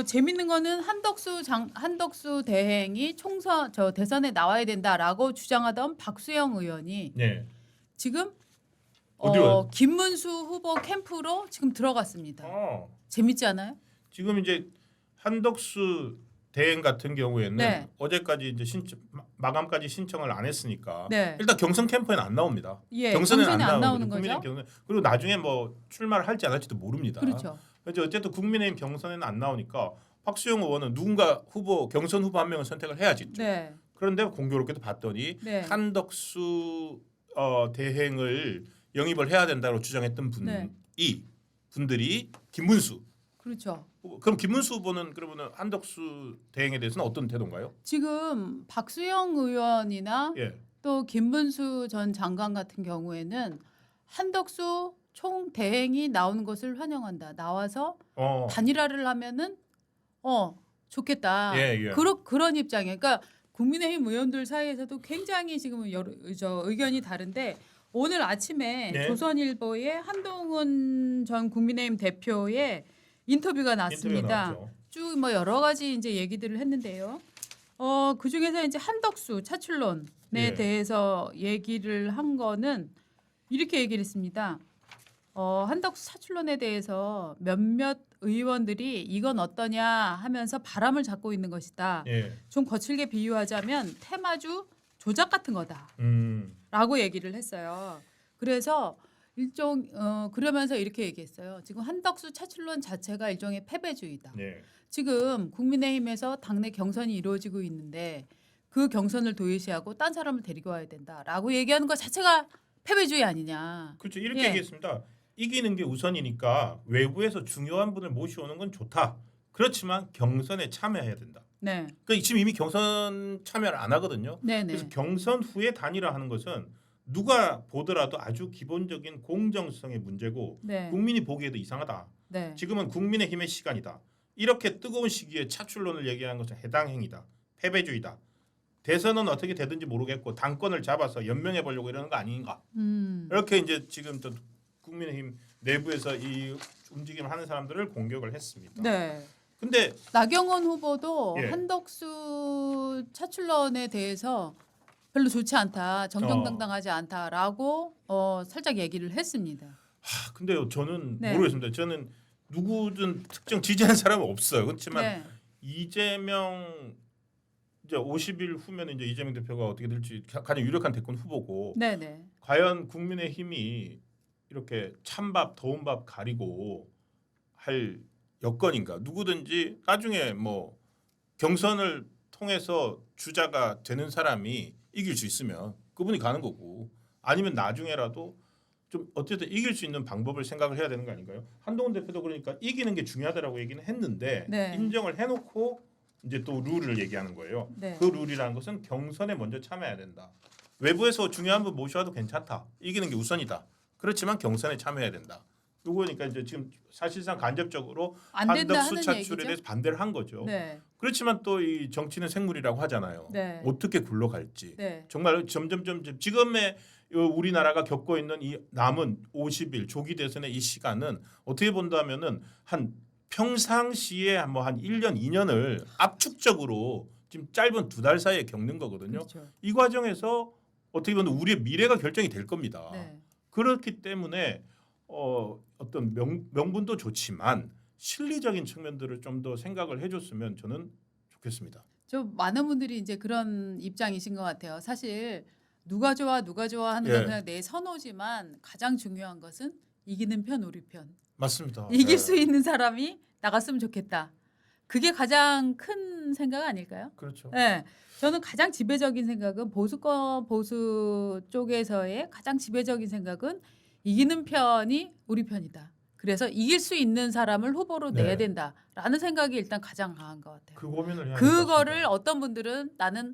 재밌는 거는 한덕수 대행이 대선에 나와야 된다라고 주장하던 박수영 의원이 네. 지금 어디로? 김문수 후보 캠프로 지금 들어갔습니다. 재밌지 않아요? 지금 이제 한덕수 대행 같은 경우에는 네. 어제까지 이제 마감까지 신청을 안 했으니까 네. 일단 경선 캠프에는 안 나옵니다. 예, 경선에 경선에 안 나오는 국민의힘 거죠. 경선. 그리고 나중에 뭐 출마를 할지 안 할지도 모릅니다. 그렇죠. 그래서 어쨌든 국민의힘 경선에는 안 나오니까 박수영 의원은 누군가 경선 후보 한 명을 선택을 해야지. 네. 그런데 공교롭게도 봤더니 네. 한덕수 대행을 영입을 해야 된다고 주장했던 분들이 김문수. 그렇죠. 그럼 김문수 후보는 그러면 한덕수 대행에 대해서는 어떤 태도인가요? 지금 박수영 의원이나 예. 또 김문수 전 장관 같은 경우에는 한덕수 총 대행이 나오는 것을 환영한다. 나와서 단일화를 하면은 좋겠다. 예, 예. 그런 입장이에요. 그러니까 국민의힘 의원들 사이에서도 굉장히 지금 의견이 다른데 오늘 아침에 네. 조선일보에 한동훈 전 국민의힘 대표의 인터뷰가 났습니다. 쭉 뭐 여러 가지 이제 얘기들을 했는데요. 그 중에서 이제 한덕수 차출론에 예. 대해서 얘기를 한 거는 이렇게 얘기를 했습니다. 한덕수 차출론에 대해서 몇몇 의원들이 이건 어떠냐 하면서 바람을 잡고 있는 것이다. 예. 좀 거칠게 비유하자면 테마주 조작 같은 거다라고 얘기를 했어요. 그래서 그러면서 이렇게 얘기했어요. 지금 한덕수 차출론 자체가 일종의 패배주의다. 네. 지금 국민의힘에서 당내 경선이 이루어지고 있는데 그 경선을 도외시하고 딴 사람을 데리고 와야 된다라고 얘기하는 것 자체가 패배주의 아니냐. 그렇죠. 이렇게 예. 얘기했습니다. 이기는 게 우선이니까 외부에서 중요한 분을 모셔오는 건 좋다. 그렇지만 경선에 참여해야 된다. 네. 그러니까 지금 이미 경선 참여를 안 하거든요. 네네. 그래서 경선 후에 단일화하는 것은 누가 보더라도 아주 기본적인 공정성의 문제고 네. 국민이 보기에도 이상하다. 네. 지금은 국민의힘의 시간이다. 이렇게 뜨거운 시기에 차출론을 얘기하는 것은 해당 행위다. 패배주의다. 대선은 어떻게 되든지 모르겠고 당권을 잡아서 연명해 보려고 이러는 거 아닌가. 이렇게 이제 지금 또 국민의힘 내부에서 이 움직임을 하는 사람들을 공격을 했습니다. 네. 근데 나경원 후보도 예. 한덕수 차출론에 대해서 별로 좋지 않다, 정정당당하지 않다라고 살짝 얘기를 했습니다. 근데요 저는 네. 모르겠습니다. 저는 누구든 특정 지지하는 사람은 없어요. 그렇지만 네. 이재명 이제 50일 후면 이제 이재명 대표가 어떻게 될지 가장 유력한 대권 후보고 네네. 과연 국민의힘이 이렇게 찬밥 더운 밥 가리고 할 여건인가? 누구든지 나중에 뭐 경선을 통해서 주자가 되는 사람이 이길 수 있으면 그분이 가는 거고 아니면 나중에라도 좀 어쨌든 이길 수 있는 방법을 생각을 해야 되는 거 아닌가요? 한동훈 대표도 그러니까 이기는 게 중요하다라고 얘기는 했는데 네. 인정을 해놓고 이제 또 룰을 얘기하는 거예요. 네. 그 룰이라는 것은 경선에 먼저 참여해야 된다. 외부에서 중요한 분 모셔와도 괜찮다. 이기는 게 우선이다. 그렇지만 경선에 참여해야 된다. 요거니까 이제 지금 사실상 간접적으로 안 된다 한덕수 하는 차출에 얘기죠. 대해서 반대를 한 거죠. 네. 그렇지만 또 이 정치는 생물이라고 하잖아요. 네. 어떻게 굴러갈지. 네. 정말 점점점 지금의 우리나라가 겪고 있는 이 남은 50일 조기 대선의 이 시간은 어떻게 본다면은 한 평상시에 뭐 한 1년 2년을 압축적으로 지금 짧은 2달 사이에 겪는 거거든요. 그렇죠. 이 과정에서 어떻게 보면 우리의 미래가 결정이 될 겁니다. 네. 그렇기 때문에 어떤 명분도 좋지만 실리적인 측면들을 좀 더 생각을 해줬으면 저는 좋겠습니다. 좀 많은 분들이 이제 그런 입장이신 것 같아요. 사실 누가 좋아 하는 건 예. 그냥 내 선호지만 가장 중요한 것은 이기는 편 우리 편. 맞습니다. 이길 예. 수 있는 사람이 나갔으면 좋겠다. 그게 가장 큰 생각 아닐까요? 그렇죠. 네. 저는 가장 지배적인 생각은 보수 쪽에서의 가장 지배적인 생각은 이기는 편이 우리 편이다. 그래서 이길 수 있는 사람을 후보로 네. 내야 된다라는 생각이 일단 가장 강한 것 같아요. 그 고민을 해야 그거를 될것 같습니다. 어떤 분들은 나는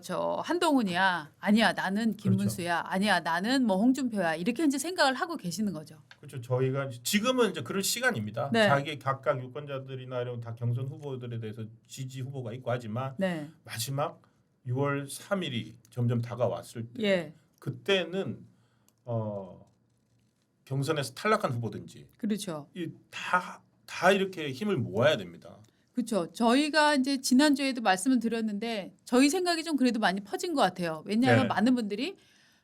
저 한동훈이야, 아니야 나는 김문수야, 아니야 나는 뭐 홍준표야 이렇게 이제 생각을 하고 계시는 거죠. 그렇죠. 저희가 지금은 이제 그럴 시간입니다. 네. 자기 각각 유권자들이나 이런 다 경선 후보들에 대해서 지지 후보가 있고 하지만 네, 마지막 6월 3일이 점점 다가왔을 때 예, 그때는 경선에서 탈락한 후보든지 그렇죠. 다 다 이렇게 힘을 모아야 됩니다. 그렇죠. 저희가 이제 지난주에도 말씀을 드렸는데 저희 생각이 좀 그래도 많이 퍼진 것 같아요. 왜냐하면 네. 많은 분들이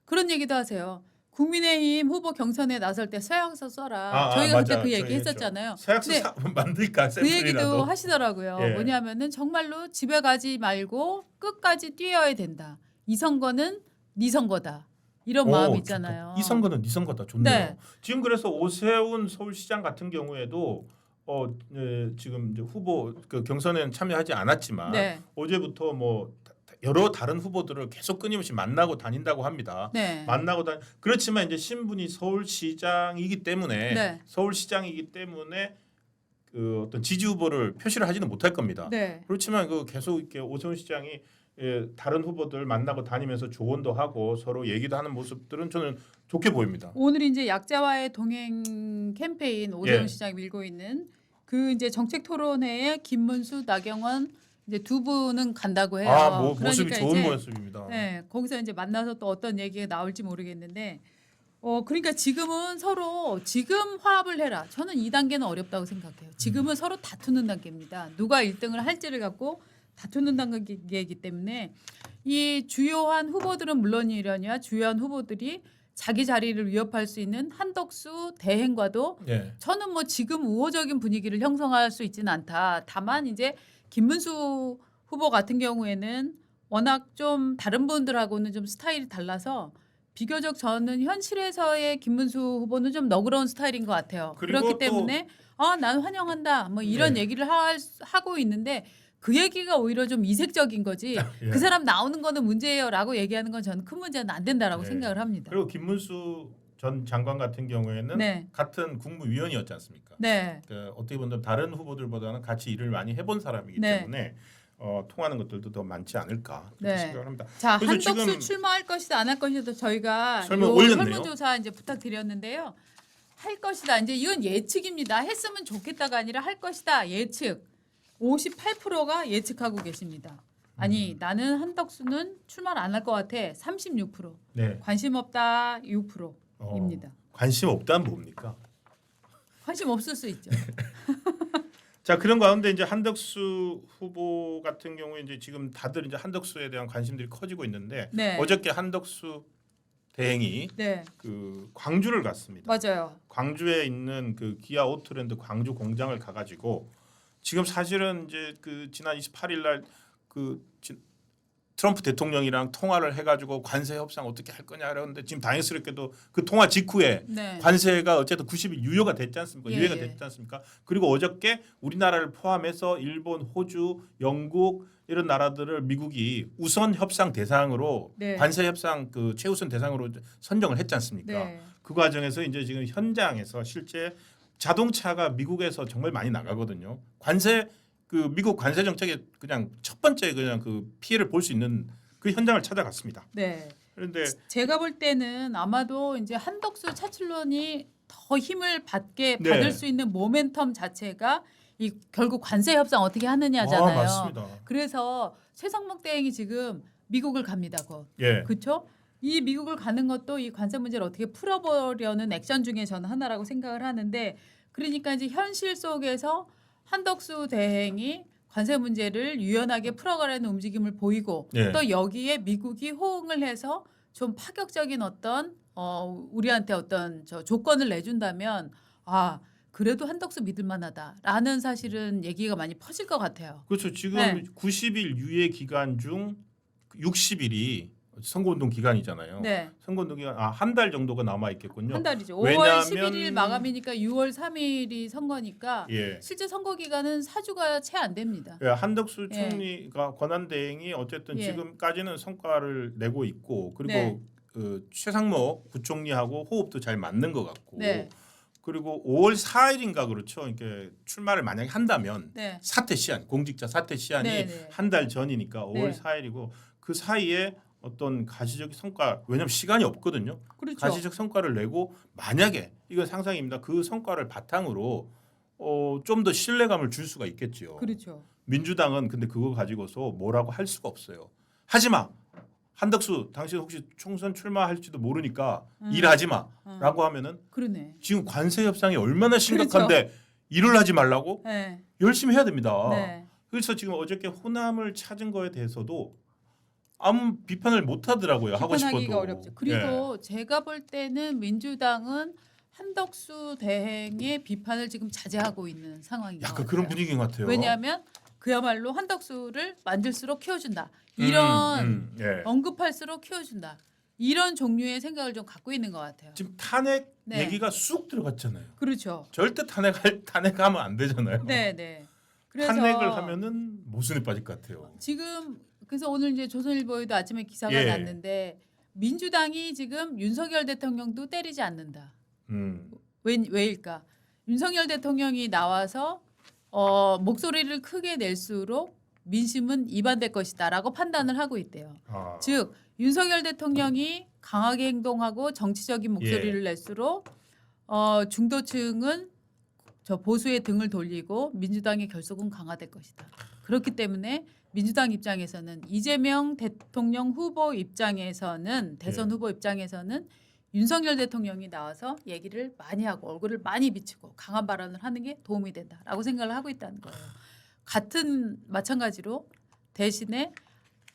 그런 얘기도 하세요. 국민의힘 후보 경선에 나설 때 서약서 써라. 저희가 그때 맞아. 그 얘기 저희 했었잖아요. 서약서 근데 만들까 그 얘기도 샘플이라도. 하시더라고요. 예. 뭐냐면은 정말로 집에 가지 말고 끝까지 뛰어야 된다. 이 선거는 네 선거다. 이런 마음이 있잖아요. 이 선거는 네 선거다. 좋네요. 네. 지금 그래서 오세훈 서울시장 같은 경우에도 지금 이제 후보 그 경선에는 참여하지 않았지만 네. 어제부터 뭐 여러 다른 후보들을 계속 끊임없이 만나고 다닌다고 합니다. 네. 그렇지만 이제 신분이 서울시장이기 때문에 네. 그 어떤 지지 후보를 표시를 하지는 못할 겁니다. 네. 그렇지만 그 계속 이렇게 오세훈 시장이 다른 후보들 만나고 다니면서 조언도 하고 서로 얘기도 하는 모습들은 저는 좋게 보입니다. 오늘 이제 약자와의 동행 캠페인 오세훈 예. 시장이 밀고 있는 그 이제 정책 토론회에 김문수, 나경원 이제 두 분은 간다고 해요. 모습이 좋은 이제 모습입니다. 네, 거기서 이제 만나서 또 어떤 얘기가 나올지 모르겠는데 그러니까 지금은 서로 지금 화합을 해라. 저는 이 단계는 어렵다고 생각해요. 지금은 서로 다투는 단계입니다. 누가 1등을 할지를 갖고 다투는 단계이기 때문에 이 주요한 후보들은 물론이려냐 주요한 후보들이 자기 자리를 위협할 수 있는 한덕수 대행과도 예. 저는 뭐 지금 우호적인 분위기를 형성할 수 있지는 않다. 다만 이제 김문수 후보 같은 경우에는 워낙 좀 다른 분들하고는 좀 스타일이 달라서 비교적 저는 현실에서의 김문수 후보는 좀 너그러운 스타일인 것 같아요. 그리고 그렇기 또- 때문에 난 환영한다. 뭐 이런 네. 얘기를 하고 있는데 그 얘기가 오히려 좀 이색적인 거지. 예. 그 사람 나오는 거는 문제예요라고 얘기하는 건 저는 큰 문제는 안 된다라고 네. 생각을 합니다. 그리고 김문수 전 장관 같은 경우에는 네. 같은 국무위원이었지 않습니까? 네. 어떻게 보면 다른 후보들보다는 같이 일을 많이 해본 사람이기 네. 때문에 통하는 것들도 더 많지 않을까 그렇게 네. 생각을 합니다. 자, 그래서 한덕수 지금 출마할 것이다 안 할 것이다 저희가 설문 요 올렸네요. 설문조사 이제 부탁드렸는데요. 할 것이다. 이제 이건 예측입니다. 했으면 좋겠다가 아니라 할 것이다. 예측. 58%가 예측하고 계십니다. 아니 나는 한덕수는 출마를 안 할 것 같아. 36%. 네. 관심 없다. 6%입니다. 관심 없다는 뭡니까? 관심 없을 수 있죠. 자 그런 가운데 이제 한덕수 후보 같은 경우에 이제 지금 다들 이제 한덕수에 대한 관심들이 커지고 있는데 네. 어저께 한덕수 대행이 네. 그 광주를 갔습니다. 맞아요. 광주에 있는 그 기아 오토랜드 광주 공장을 가가지고 지금 사실은 이제 그 지난 28일 날그 트럼프 대통령이랑 통화를 해가지고 관세 협상 어떻게 할 거냐 그러는데 지금 다행스럽게도 그 통화 직후에 네. 관세가 어쨌든 90일 유예가 됐지 않습니까? 예, 유예가 예. 됐지 않습니까? 그리고 어저께 우리나라를 포함해서 일본, 호주, 영국 이런 나라들을 미국이 우선 협상 대상으로 네. 관세 협상 그 최우선 대상으로 선정을 했지 않습니까? 네. 그 과정에서 이제 지금 현장에서 실제 자동차가 미국에서 정말 많이 나가거든요. 관세 그 미국 관세 정책의 그냥 첫 번째 그냥 그 피해를 볼 수 있는 그 현장을 찾아갔습니다. 네. 그런데 제가 볼 때는 아마도 이제 한덕수 차출론이 더 힘을 네. 받을 수 있는 모멘텀 자체가 이 결국 관세 협상 어떻게 하느냐잖아요. 맞습니다. 그래서 최상목 대행이 지금 미국을 갑니다. 곧. 예. 그렇죠? 이 미국을 가는 것도 이 관세 문제를 어떻게 풀어보려는 액션 중에 저는 하나라고 생각을 하는데 그러니까 이제 현실 속에서 한덕수 대행이 관세 문제를 유연하게 풀어가려는 움직임을 보이고 예. 또 여기에 미국이 호응을 해서 좀 파격적인 어떤 우리한테 어떤 저 조건을 내준다면 그래도 한덕수 믿을만하다라는 사실은 얘기가 많이 퍼질 것 같아요. 그렇죠. 지금 네. 90일 유예 기간 중 60일이 선거운동 기간이잖아요. 네, 선거운동 기간 한 달 정도가 남아 있겠군요. 한 달이죠. 왜냐하면- 5월 11일 마감이니까 6월 3일이 선거니까 예. 실제 선거 기간은 4주가 채 안 됩니다. 예, 한덕수 예. 총리가 권한 대행이 어쨌든 예. 지금까지는 성과를 내고 있고 그리고 네. 최상목 부총리하고 호흡도 잘 맞는 것 같고 네. 그리고 5월 4일인가 그렇죠. 이렇게 출마를 만약에 한다면 네. 사퇴 시한 공직자 사퇴 시한이 네, 네. 한 달 전이니까 5월 네. 4일이고 그 사이에 어떤 가시적인 성과 왜냐하면 시간이 없거든요. 그렇죠. 가시적 성과를 내고 만약에 이건 상상입니다. 그 성과를 바탕으로 좀 더 신뢰감을 줄 수가 있겠지요. 그렇죠. 민주당은 근데 그거 가지고서 뭐라고 할 수가 없어요. 하지마. 한덕수 당신 혹시 총선 출마할지도 모르니까 일하지 마라고 하면은 그러네. 지금 관세 협상이 얼마나 심각한데 일을 하지 말라고 네. 열심히 해야 됩니다. 네. 그래서 지금 어저께 호남을 찾은 거에 대해서도 아무 비판을 못 하더라고요. 하고 싶어도. 비판하기가 어렵죠. 그리고 제가 볼 때는 민주당은 한덕수 대행의 비판을 지금 자제하고 있는 상황인 것 약간 같아요. 그런 분위기인 것 같아요. 왜냐하면 그야말로 한덕수를 만질수록 키워준다. 이런 예. 언급할수록 키워준다. 이런 종류의 생각을 좀 갖고 있는 것 같아요. 지금 탄핵 네. 얘기가 쑥 들어갔잖아요. 그렇죠. 절대 탄핵하면 안 되잖아요. 네, 네. 그래서 탄핵을 하면은 모순에 빠질 것 같아요. 지금 그래서 오늘 이제 조선일보에도 아침에 기사가 예. 났는데 민주당이 지금 윤석열 대통령도 때리지 않는다. 왜일까? 윤석열 대통령이 나와서 목소리를 크게 낼수록 민심은 이반될 것이다라고 판단을 하고 있대요. 아. 즉 윤석열 대통령이 강하게 행동하고 정치적인 목소리를 예. 낼수록 중도층은 저 보수의 등을 돌리고 민주당의 결속은 강화될 것이다. 그렇기 때문에 민주당 입장에서는 이재명 대통령 후보 입장에서는 대선 예. 후보 입장에서는 윤석열 대통령이 나와서 얘기를 많이 하고 얼굴을 많이 비치고 강한 발언을 하는 게 도움이 된다라고 생각을 하고 있다는 거예요. 같은 마찬가지로 대신에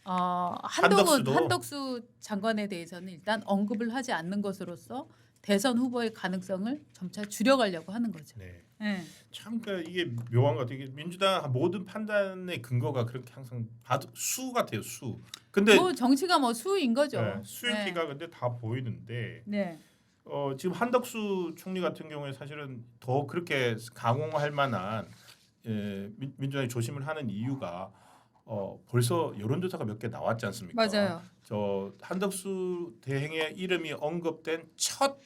한덕수도. 한덕수 장관에 대해서는 일단 언급을 하지 않는 것으로서 대선 후보의 가능성을 점차 줄여가려고 하는 거죠. 네. 네. 참 이게 묘한 것 같아요. 이게 민주당 모든 판단의 근거가 그렇게 항상 수 같아요. 수. 근데 뭐 정치가 뭐 수인 거죠. 네, 수익기가 근데 다 보이는데 네. 지금 한덕수 총리 같은 경우에 사실은 더 그렇게 강용할 만한 민주당이 조심을 하는 이유가 벌써 여론조사가 몇 개 나왔지 않습니까? 맞아요. 저 한덕수 대행의 이름이 언급된 첫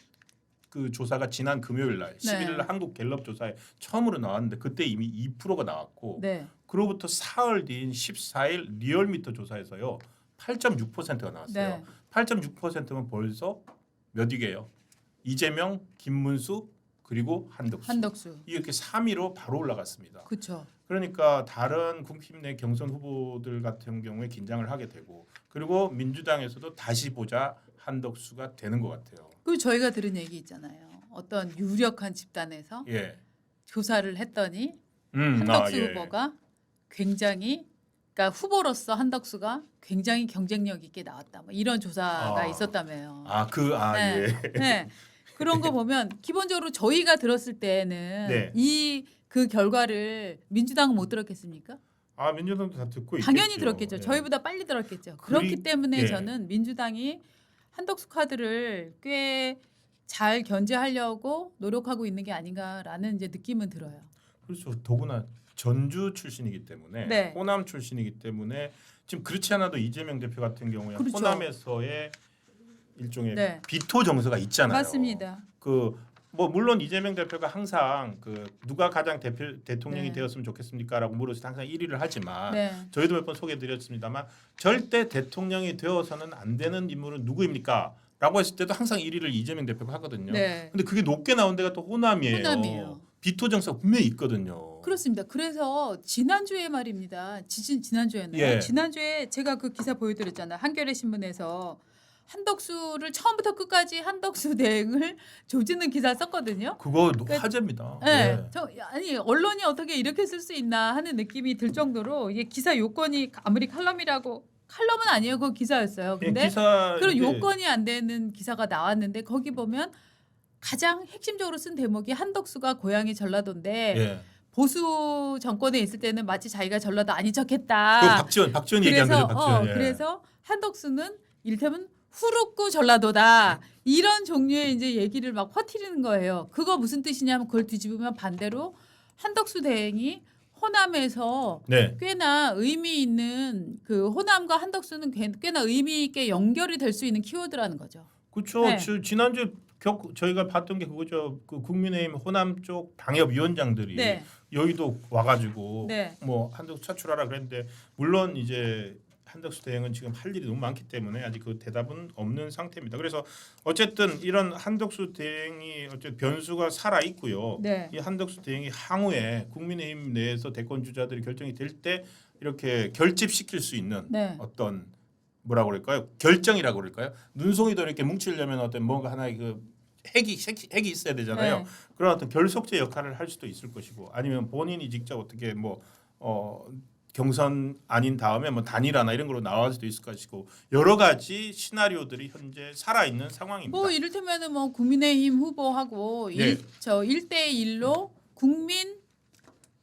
그 조사가 지난 금요일 날 11일 날 한국 갤럽 조사에 처음으로 나왔는데 그때 이미 2%가 나왔고 네. 그로부터 사흘 뒤인 14일 리얼미터 조사에서요 8.6%가 나왔어요. 네. 8.6%면 벌써 몇 위게요? 이재명, 김문수 그리고 한덕수. 이렇게 3위로 바로 올라갔습니다. 그렇죠. 그러니까 다른 국힘 내 경선 후보들 같은 경우에 긴장을 하게 되고 그리고 민주당에서도 다시 보자 한덕수가 되는 것 같아요. 그 저희가 들은 얘기 있잖아요. 어떤 유력한 집단에서 예. 조사를 했더니 한덕수 예. 후보가 굉장히 그러니까 후보로서 한덕수가 굉장히 경쟁력 있게 나왔다. 뭐 이런 조사가 있었다며요. 예. 네. 그런 거 보면 기본적으로 저희가 들었을 때는 네. 그 결과를 민주당은 못 들었겠습니까? 민주당도 다 듣고 있겠죠. 당연히 들었겠죠. 예. 저희보다 빨리 들었겠죠. 그렇기 때문에 예. 저는 민주당이 한덕수 카드를 꽤 잘 견제하려고 노력하고 있는 게 아닌가라는 이제 느낌은 들어요. 그렇죠. 더구나 전주 출신이기 때문에 네. 호남 출신이기 때문에 지금 그렇지 않아도 이재명 대표 같은 경우에 그렇죠. 호남에서의 일종의 네. 비토 정서가 있잖아요. 맞습니다. 뭐 물론 이재명 대표가 항상 누가 가장 대통령이 네. 되었으면 좋겠습니까라고 물었을 때 항상 1위를 하지만 네. 저희도 몇 번 소개드렸습니다만 절대 대통령이 되어서는 안 되는 인물은 누구입니까? 라고 했을 때도 항상 1위를 이재명 대표가 하거든요. 네. 근데 그게 높게 나온 데가 또 호남이에요. 호남이에요. 비토 정서가 분명히 있거든요. 그렇습니다. 그래서 지난주에 말입니다. 지난주였나요? 예. 지난주에 제가 그 기사 보여드렸잖아요. 한겨레 신문에서 한덕수를 처음부터 끝까지 한덕수 대행을 조지는 기사 썼거든요. 그거 그러니까- 화제입니다. 네. 예. 아니 언론이 어떻게 이렇게 쓸 수 있나 하는 느낌이 들 정도로 이게 기사 요건이 아무리 칼럼은 아니에요. 그거 기사였어요. 근데 그런 요건이 안 되는 기사가 나왔는데 거기 보면 가장 핵심적으로 쓴 대목이 한덕수가 고향이 전라도인데 예. 보수 정권에 있을 때는 마치 자기가 전라도 아닌 그 척했다. 박지원 얘기한 거죠. 박지원. 예. 그래서 한덕수는 이를테면 후루꾸 전라도다 이런 종류의 이제 얘기를 막 퍼뜨리는 거예요. 그거 무슨 뜻이냐면 그걸 뒤집으면 반대로 한덕수 대행이 호남에서 네. 꽤나 의미 있는 그 호남과 한덕수는 꽤나 의미 있게 연결이 될 수 있는 키워드라는 거죠. 그렇죠. 네. 지난주 저희가 봤던 게 그거죠. 그 국민의힘 호남 쪽 당협위원장들이 네. 여의도 와가지고 네. 뭐 한덕수 차출하라 그랬는데 물론 이제 한덕수 대행은 지금 할 일이 너무 많기 때문에 아직 그 대답은 없는 상태입니다. 그래서 어쨌든 이런 한덕수 대행이 어쨌든 변수가 살아 있고요. 네. 이 한덕수 대행이 향후에 국민의힘 내에서 대권 주자들이 결정이 될 때 이렇게 결집시킬 수 있는 네. 어떤 뭐라고 그럴까요? 결정이라고 그럴까요? 눈송이도 이렇게 뭉치려면 어떤 뭔가 하나의 핵이 있어야 되잖아요. 네. 그런 어떤 결속제 역할을 할 수도 있을 것이고 아니면 본인이 직접 어떻게 경선 아닌 다음에 뭐 단일화나 이런 걸로 나올 수도 있을 것이고 여러 가지 시나리오들이 현재 살아 있는 상황입니다. 뭐 이를테면은 뭐 국민의힘 후보하고 네. 1대1로 국민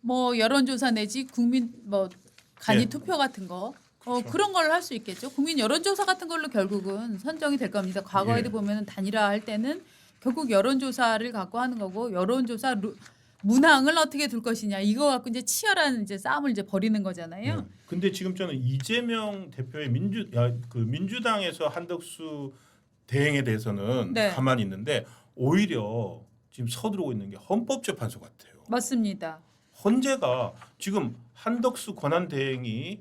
뭐 여론조사 내지 국민 뭐 간이 네. 투표 같은 거 그렇죠. 그런 걸 할 수 있겠죠. 국민 여론조사 같은 걸로 결국은 선정이 될 겁니다. 과거에도 예. 보면은 단일화 할 때는 결국 여론조사를 갖고 하는 거고 여론조사 문항을 어떻게 둘 것이냐 이거 갖고 이제 치열한 이제 싸움을 이제 벌이는 거잖아요. 네. 근데 지금 저는 이재명 대표의 민주당에서 한덕수 대행에 대해서는 네. 가만히 있는데 오히려 지금 서두르고 있는 게 헌법재판소 같아요. 맞습니다. 헌재가 지금 한덕수 권한 대행이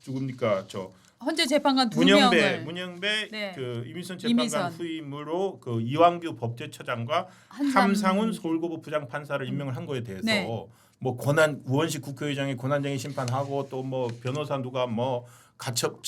누굽니까 헌재 재판관 두 명을 문영배 네. 이민선 재판관 이민선. 후임으로 이완규 법제처장과 함상훈 서울고법 부장판사를 임명을 한 거에 대해서 네. 뭐 우원식 국회의장이 권한쟁의 심판하고 또 뭐 변호사 누가 뭐 가처분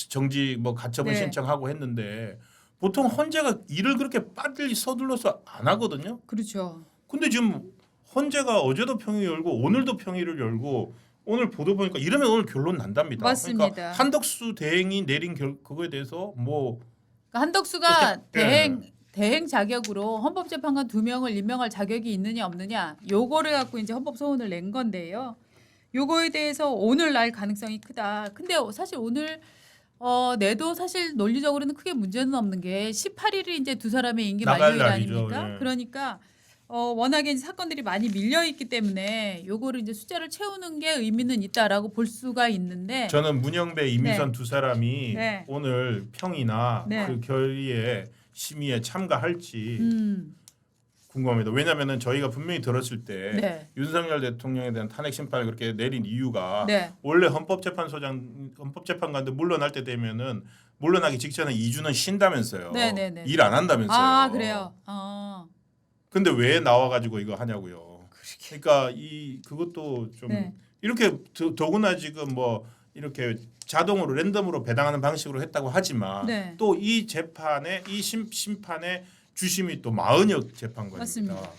네. 신청하고 했는데 보통 헌재가 일을 그렇게 빨리 서둘러서 안 하거든요. 그렇죠. 근데 지금 헌재가 어제도 평의 열고 오늘도 평의를 열고 오늘 보도 보니까 이러면 오늘 결론 난답니다. 맞습니다. 그러니까 한덕수 대행이 내린 그거에 대해서 뭐 그러니까 한덕수가 어떻게- 대행 자격으로 헌법재판관 2명을 임명할 자격이 있느냐 없느냐 요거를 갖고 이제 헌법 소원을 낸 건데요. 요거에 대해서 오늘 날 가능성이 크다. 근데 사실 오늘 내도 사실 논리적으로는 크게 문제는 없는 게 18일이 이제 두 사람의 임기 나갈 만료일 날이죠. 아닙니까? 예. 그러니까 워낙에 이제 사건들이 많이 밀려 있기 때문에 요거를 이제 숫자를 채우는 게 의미는 있다라고 볼 수가 있는데 저는 문영배, 이민선 네. 두 사람이 네. 오늘 평이나 네. 그 결의에 심의에 참가할지 음, 궁금합니다. 왜냐하면 저희가 분명히 들었을 때 네. 윤석열 대통령에 대한 탄핵 심판을 그렇게 내린 이유가 네. 원래 헌법재판관도 물러날 때 되면은 물러나기 직전에 2주는 쉰다면서요. 네네네. 일 안 한다면서요. 아, 그래요. 근데 왜 나와가지고 이거 하냐고요. 그러니까 그것도 좀 네. 이렇게 더구나 지금 뭐 이렇게 자동으로 랜덤으로 배당하는 방식으로 했다고 하지만 네. 또 이 재판에 이 심판의 주심이 또 마은혁 재판관입니다. 맞습니다.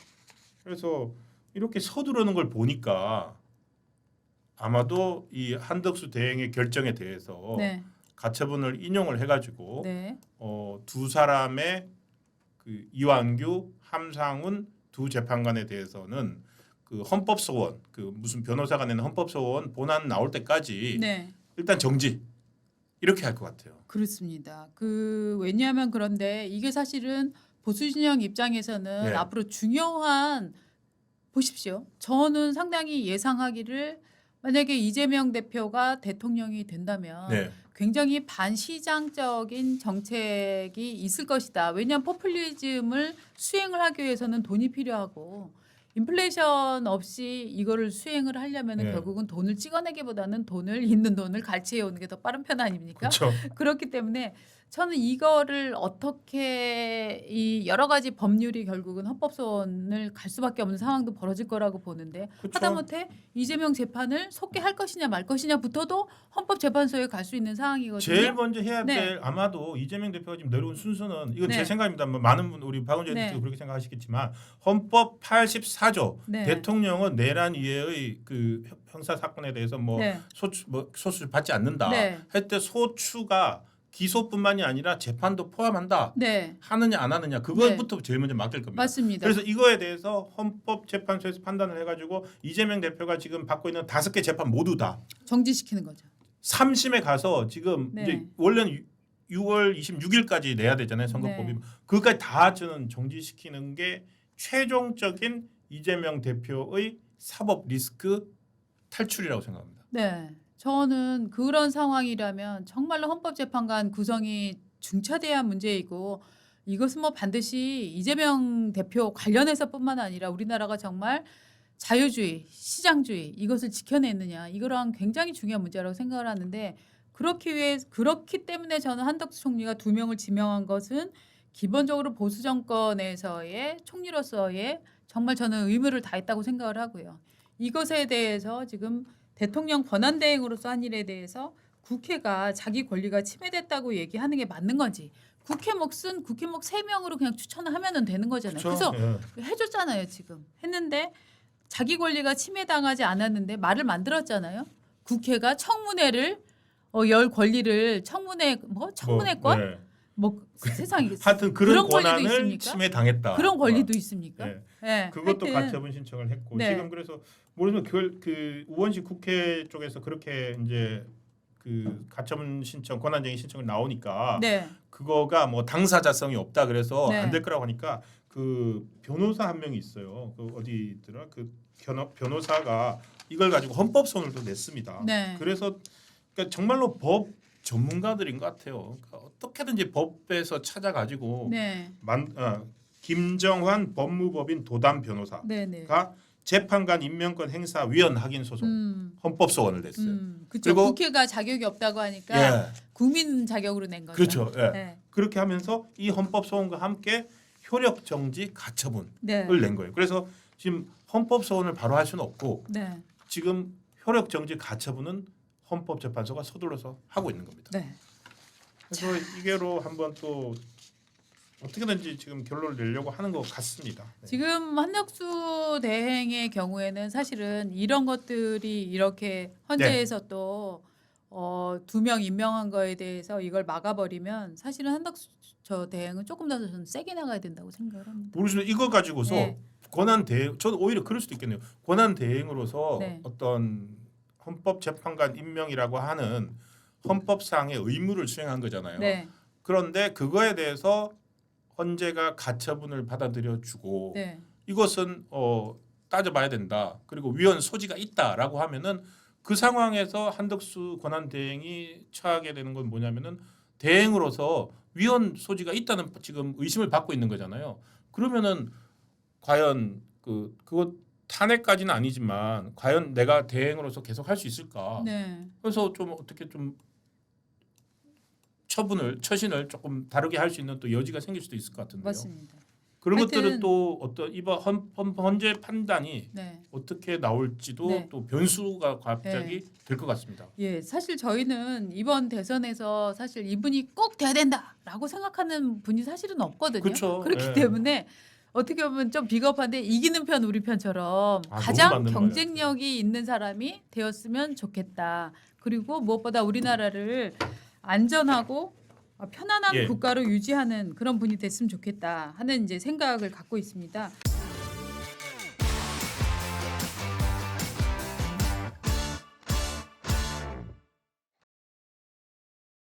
그래서 이렇게 서두르는 걸 보니까 아마도 이 한덕수 대행의 결정에 대해서 네. 가처분을 인용을 해가지고 네. 두 사람의 이완규, 함상훈 두 재판관에 대해서는 헌법 소원 무슨 변호사가 내는 헌법 소원 본안 나올 때까지 네. 일단 정지 이렇게 할 것 같아요. 그렇습니다. 왜냐하면 그런데 이게 사실은 보수 진영 입장에서는 네. 앞으로 중요한 보십시오. 저는 상당히 예상하기를 만약에 이재명 대표가 대통령이 된다면 네. 굉장히 반시장적인 정책이 있을 것이다. 왜냐하면 포퓰리즘을 수행을 하기 위해서는 돈이 필요하고 인플레이션 없이 이거를 수행을 하려면 네. 결국은 돈을 찍어내기보다는 있는 돈을 갈취해 오는 게 더 빠른 편 아닙니까? 그렇죠. 그렇기 때문에 저는 이거를 어떻게 이 여러 가지 법률이 결국은 헌법소원을 갈 수밖에 없는 상황도 벌어질 거라고 보는데 그쵸. 하다못해 이재명 재판을 속개할 것이냐 말 것이냐부터도 헌법재판소에 갈 수 있는 상황이거든요. 제일 먼저 해야 네. 될 아마도 이재명 대표가 지금 내려온 순서는 이건 네. 제 생각입니다. 뭐 많은 분 우리 박원재 네. 대표도 그렇게 생각하시겠지만 헌법 84조 네. 대통령은 내란 이외의 형사 사건에 대해서 네. 소추 받지 않는다. 네. 할 때 소추가 기소뿐만이 아니라 재판도 포함한다. 네. 하느냐 안 하느냐 그것부터 제일 먼저 맡길 겁니다. 맞습니다. 그래서 이거에 대해서 헌법재판소에서 판단을 해가지고 이재명 대표가 지금 받고 있는 5개 재판 모두 다 정지시키는 거죠. 3심에 가서 지금 네. 이제 원래는 6월 26일까지 내야 되잖아요 선거법이. 네. 그것까지 다 저는 정지시키는 게 최종적인 이재명 대표의 사법 리스크 탈출이라고 생각합니다. 네. 저는 그런 상황이라면 정말로 헌법재판관 구성이 중차대한 문제이고 이것은 뭐 반드시 이재명 대표 관련해서뿐만 아니라 우리나라가 정말 자유주의, 시장주의 이것을 지켜내느냐 이거랑 굉장히 중요한 문제라고 생각을 하는데 그렇기 때문에 저는 한덕수 총리가 2명을 지명한 것은 기본적으로 보수 정권에서의 총리로서의 정말 저는 의무를 다했다고 생각을 하고요. 이것에 대해서 지금 대통령 권한대행으로서 한 일에 대해서 국회가 자기 권리가 침해됐다고 얘기하는 게 맞는 건지 국회 몫은 국회 몫 3명으로 그냥 추천을 하면은 되는 거잖아요. 그쵸? 그래서 예. 해줬잖아요. 지금 했는데 자기 권리가 침해당하지 않았는데 말을 만들었잖아요. 국회가 청문회를 열 권리를 청문회권 네. 세상에 하여튼 그런 권리도 권한을 있습니까? 침해당했다. 그런 권리도 있습니까? 네. 네, 그것도 하여튼 가처분 신청을 했고 네. 지금 그래서 모르면 그걸 그 우원식 국회 쪽에서 그렇게 이제 그 가처분 신청 권한쟁의 신청을 나오니까 네. 그거가 뭐 당사자성이 없다 그래서 네. 안 될 거라고 하니까 그 변호사 한 명이 있어요. 그 어디더라? 그 변호사가 이걸 가지고 헌법소원을 냈습니다. 네. 그래서 그러니까 정말로 법 전문가들인 것 같아요. 그러니까 어떻게든지 법에서 찾아가지고 네. 김정환 법무법인 도담 변호사가 네. 네. 재판관 임명권 행사 위헌 확인 소송 헌법소원을 냈어요. 그렇죠. 그리고- 국회가 자격이 없다고 하니까 예, 국민 자격으로 낸 거죠. 그렇죠. 예. 네. 그렇게 하면서 이 헌법소원과 함께 효력 정지 가처분을 네. 낸 거예요. 그래서 지금 헌법소원을 바로 할 수는 없고 네. 지금 효력 정지 가처분은 헌법재판소가 서둘러서 하고 있는 겁니다. 네. 그래서 이게로 한번 또 어떻게든지 지금 결론을 내려고 하는 것 같습니다. 네. 지금 한덕수 대행의 경우에는 사실은 이런 것들이 이렇게 헌재에서 또 2명 임명한 거에 대해서 이걸 막아버리면 사실은 한덕수 저 대행은 조금 더 좀 세게 나가야 된다고 생각을 합니다. 모르시면 이거 가지고서 네. 권한 대행, 저는 오히려 그럴 수도 있겠네요. 권한 대행으로서 네. 어떤 헌법재판관 임명이라고 하는 헌법상의 의무를 수행한 거잖아요. 네. 그런데 그거에 대해서 헌재가 가처분을 받아들여 주고 네. 이것은 따져봐야 된다. 그리고 위헌 소지가 있다라고 하면은 그 상황에서 한덕수 권한 대행이 처하게 되는 건 뭐냐면은 대행으로서 위헌 소지가 있다는 지금 의심을 받고 있는 거잖아요. 그러면은 과연 그거 탄핵까지는 아니지만 과연 내가 대행으로서 계속 할 수 있을까? 네. 그래서 좀 어떻게 좀 처신을 조금 다르게 할 수 있는 또 여지가 생길 수도 있을 것 같은데요. 맞습니다. 그런 하여튼- 것들은 또 어떤 이번 헌재 판단이 네. 어떻게 나올지도 네. 또 변수가 갑자기 될 것 같습니다. 예, 사실 저희는 이번 대선에서 사실 이분이 꼭 돼야 된다라고 생각하는 분이 사실은 없거든요. 그쵸. 그렇기 예. 때문에 어떻게 보면 좀 비겁한데 이기는 편 우리 편처럼 너무 가장 맞는 경쟁력이 있는 사람이 되었으면 좋겠다. 그리고 무엇보다 우리나라를 안전하고 편안한 예. 국가로 유지하는 그런 분이 됐으면 좋겠다 하는 이제 생각을 갖고 있습니다.